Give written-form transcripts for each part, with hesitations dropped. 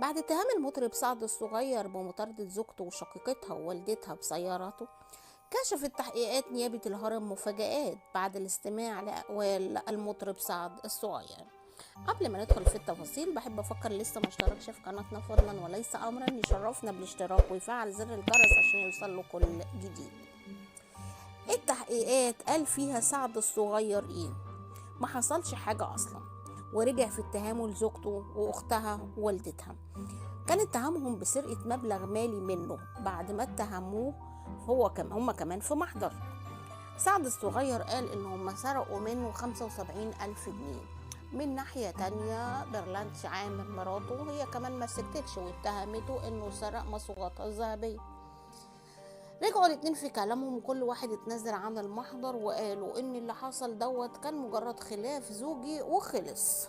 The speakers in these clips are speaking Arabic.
بعد اتهام المطرب سعد الصغير بمطاردة زوجته وشقيقتها ووالدتها بسيارته، كشفت تحقيقات نيابة الهرم مفاجآت بعد الاستماع لأقوال المطرب سعد الصغير. قبل ما ندخل في التفاصيل بحب أفكر لسه ما اشتركش في قناتنا فضلا وليس أمرا يشرفنا بالاشتراك ويفعل زر الجرس عشان يوصله كل جديد. التحقيقات قال فيها سعد الصغير ايه؟ ما حصلش حاجة أصلا، ورجع في اتهامه لزوجته وأختها ووالدتها. كان اتهامهم بسرقة مبلغ مالي منه بعد ما اتهموه هما كمان في محضر. سعد الصغير قال إن هما سرقوا منه 75,000 جنيه. من ناحية تانية برلانش عامر مراته هي كمان ما سكتتش واتهمته إنه سرق مصوغاتها الذهبية. رجعوا الاتنين في كلامهم وكل واحد اتنازل عن المحضر وقالوا إن اللي حصل دوت كان مجرد خلاف زوجي وخلص.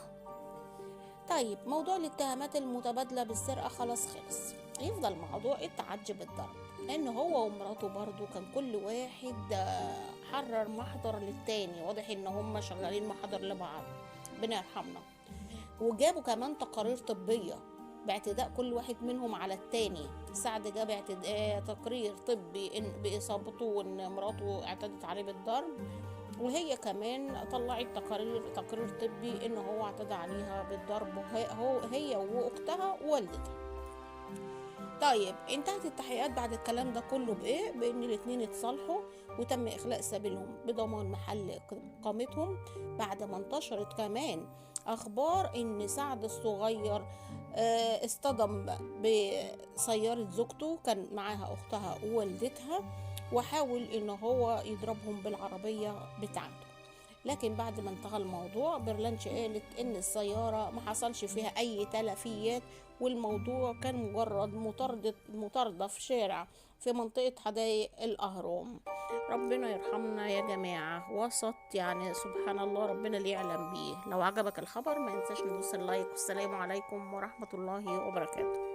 طيب موضوع الاتهامات المتبادلة بالسرقة خلاص خلص، يفضل موضوع التعجب بالضرب، لأن هو ومراته برضو كان كل واحد حرر محضر للتاني. واضح إن هم شغالين محضر لبعض، ربنا يرحمنا. وجابوا كمان تقارير طبية باعتداء كل واحد منهم على التاني. سعد جاب تقرير طبي بإصابته وإن مراته اعتدت عليه بالضرب، وهي كمان طلعت تقرير طبي ان هو اعتدى عليها بالضرب هي واختها ووالدتها. طيب انتهت التحقيقات بعد الكلام ده كله بايه؟ بان الاتنين اتصالحوا وتم اخلاء سبيلهم بضمان محل اقامتهم، بعد ما انتشرت كمان اخبار ان سعد الصغير اصطدم بسيارة زوجته كان معاها اختها ووالدتها، وحاول ان هو يضربهم بالعربية بتاعته. لكن بعد ما انتهى الموضوع برلانش قالت ان السيارة ما حصلش فيها اي تلفيات، والموضوع كان مجرد مطاردة في شارع في منطقة حدائق الأهرام. ربنا يرحمنا يا جماعة، وسط يعني سبحان الله، ربنا اللي يعلم بيه. لو عجبك الخبر ما ينساش ندوس اللايك، والسلام عليكم ورحمة الله وبركاته.